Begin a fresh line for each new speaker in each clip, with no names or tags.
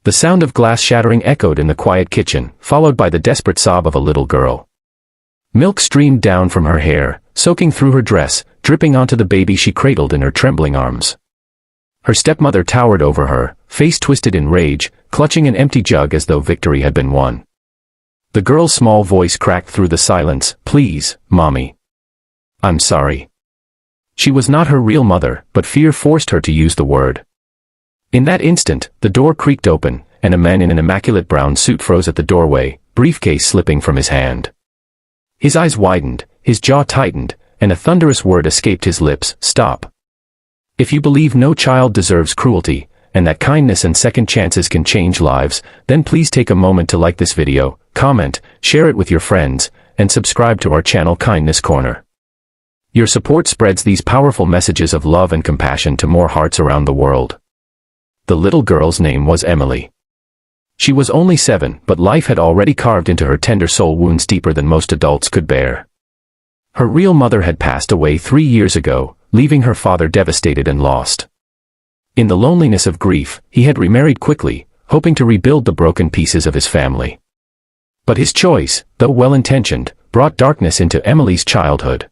The sound of glass shattering echoed in the quiet kitchen, followed by the desperate sob of a little girl. Milk streamed down from her hair, soaking through her dress, dripping onto the baby she cradled in her trembling arms. Her stepmother towered over her, face twisted in rage, clutching an empty jug as though victory had been won. The girl's small voice cracked through the silence, "Please, Mommy. I'm sorry." She was not her real mother, but fear forced her to use the word. In that instant, the door creaked open, and a man in an immaculate brown suit froze at the doorway, briefcase slipping from his hand. His eyes widened, his jaw tightened, and a thunderous word escaped his lips, "Stop. If you believe no child deserves cruelty, and that kindness and second chances can change lives, then please take a moment to like this video, comment, share it with your friends, and subscribe to our channel Kindness Corner. Your support spreads these powerful messages of love and compassion to more hearts around the world." The little girl's name was Emily. She was only 7, but life had already carved into her tender soul wounds deeper than most adults could bear. Her real mother had passed away 3 years ago, leaving her father devastated and lost. In the loneliness of grief, he had remarried quickly, hoping to rebuild the broken pieces of his family. But his choice, though well-intentioned, brought darkness into Emily's childhood.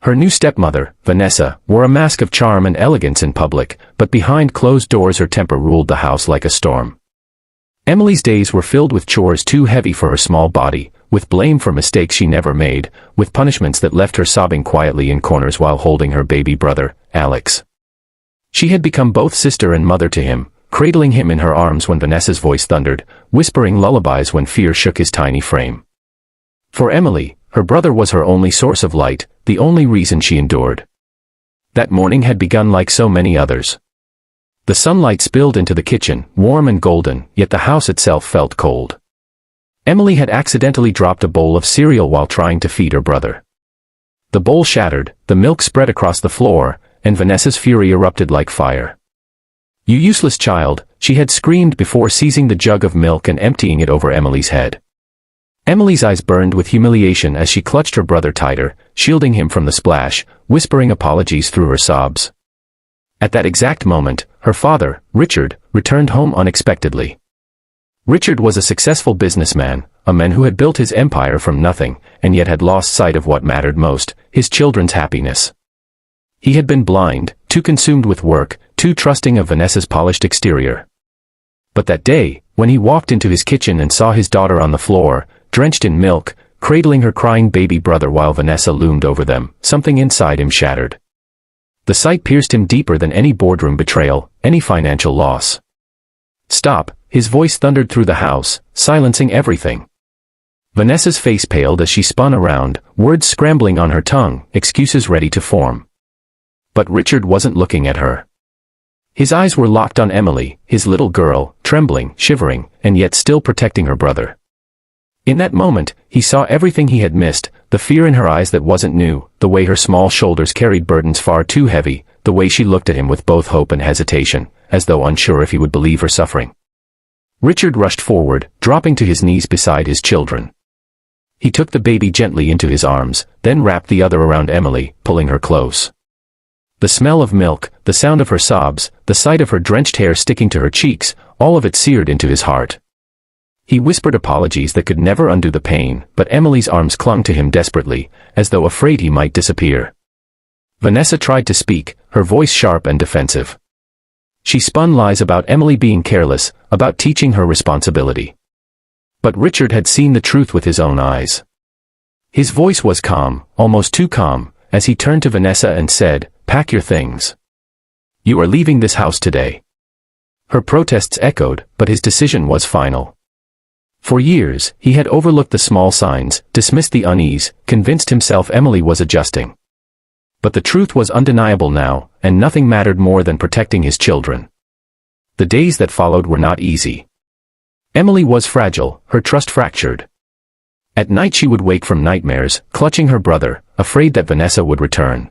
Her new stepmother, Vanessa, wore a mask of charm and elegance in public, but behind closed doors her temper ruled the house like a storm. Emily's days were filled with chores too heavy for her small body, with blame for mistakes she never made, with punishments that left her sobbing quietly in corners while holding her baby brother, Alex. She had become both sister and mother to him, cradling him in her arms when Vanessa's voice thundered, whispering lullabies when fear shook his tiny frame. For Emily, her brother was her only source of light, the only reason she endured. That morning had begun like so many others. The sunlight spilled into the kitchen, warm and golden, yet the house itself felt cold. Emily had accidentally dropped a bowl of cereal while trying to feed her brother. The bowl shattered, the milk spread across the floor, and Vanessa's fury erupted like fire. "You useless child," she had screamed before seizing the jug of milk and emptying it over Emily's head. Emily's eyes burned with humiliation as she clutched her brother tighter, shielding him from the splash, whispering apologies through her sobs. At that exact moment, her father, Richard, returned home unexpectedly. Richard was a successful businessman, a man who had built his empire from nothing, and yet had lost sight of what mattered most, his children's happiness. He had been blind, too consumed with work, too trusting of Vanessa's polished exterior. But that day, when he walked into his kitchen and saw his daughter on the floor, drenched in milk, cradling her crying baby brother while Vanessa loomed over them, something inside him shattered. The sight pierced him deeper than any boardroom betrayal, any financial loss. "Stop," his voice thundered through the house, silencing everything. Vanessa's face paled as she spun around, words scrambling on her tongue, excuses ready to form. But Richard wasn't looking at her. His eyes were locked on Emily, his little girl, trembling, shivering, and yet still protecting her brother. In that moment, he saw everything he had missed, the fear in her eyes that wasn't new, the way her small shoulders carried burdens far too heavy, the way she looked at him with both hope and hesitation, as though unsure if he would believe her suffering. Richard rushed forward, dropping to his knees beside his children. He took the baby gently into his arms, then wrapped the other around Emily, pulling her close. The smell of milk, the sound of her sobs, the sight of her drenched hair sticking to her cheeks, all of it seared into his heart. He whispered apologies that could never undo the pain, but Emily's arms clung to him desperately, as though afraid he might disappear. Vanessa tried to speak, her voice sharp and defensive. She spun lies about Emily being careless, about teaching her responsibility. But Richard had seen the truth with his own eyes. His voice was calm, almost too calm, as he turned to Vanessa and said, "Pack your things. You are leaving this house today." Her protests echoed, but his decision was final. For years, he had overlooked the small signs, dismissed the unease, convinced himself Emily was adjusting. But the truth was undeniable now, and nothing mattered more than protecting his children. The days that followed were not easy. Emily was fragile, her trust fractured. At night she would wake from nightmares, clutching her brother, afraid that Vanessa would return.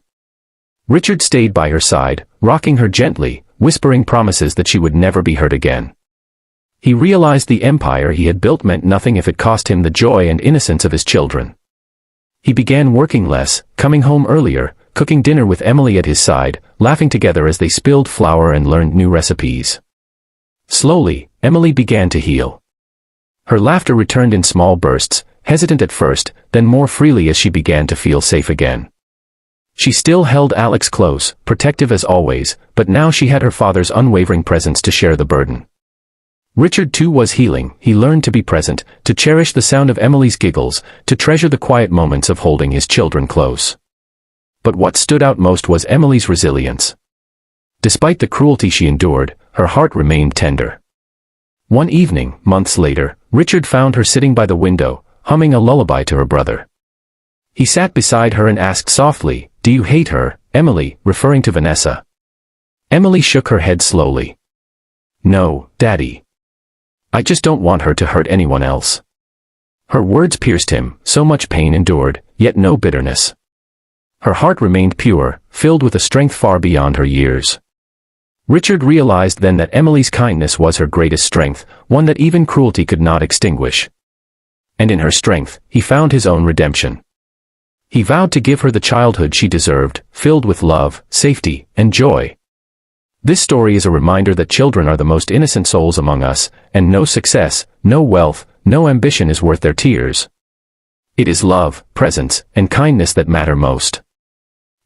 Richard stayed by her side, rocking her gently, whispering promises that she would never be hurt again. He realized the empire he had built meant nothing if it cost him the joy and innocence of his children. He began working less, coming home earlier, cooking dinner with Emily at his side, laughing together as they spilled flour and learned new recipes. Slowly, Emily began to heal. Her laughter returned in small bursts, hesitant at first, then more freely as she began to feel safe again. She still held Alex close, protective as always, but now she had her father's unwavering presence to share the burden. Richard too was healing. He learned to be present, to cherish the sound of Emily's giggles, to treasure the quiet moments of holding his children close. But what stood out most was Emily's resilience. Despite the cruelty she endured, her heart remained tender. One evening, months later, Richard found her sitting by the window, humming a lullaby to her brother. He sat beside her and asked softly, "Do you hate her, Emily?" referring to Vanessa. Emily shook her head slowly. "No, Daddy. I just don't want her to hurt anyone else." Her words pierced him, so much pain endured, yet no bitterness. Her heart remained pure, filled with a strength far beyond her years. Richard realized then that Emily's kindness was her greatest strength, one that even cruelty could not extinguish. And in her strength, he found his own redemption. He vowed to give her the childhood she deserved, filled with love, safety, and joy. This story is a reminder that children are the most innocent souls among us, and no success, no wealth, no ambition is worth their tears. It is love, presence, and kindness that matter most.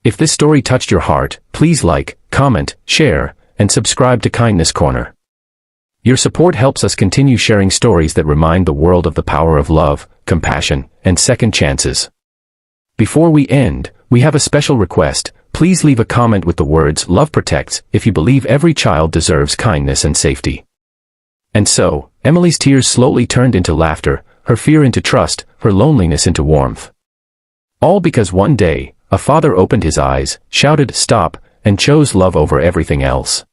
If this story touched your heart, please like, comment, share, and subscribe to Kindness Corner. Your support helps us continue sharing stories that remind the world of the power of love, compassion, and second chances. Before we end, we have a special request. Please leave a comment with the words "Love protects" if you believe every child deserves kindness and safety. And so, Emily's tears slowly turned into laughter, her fear into trust, her loneliness into warmth. All because one day, a father opened his eyes, shouted "Stop," and chose love over everything else.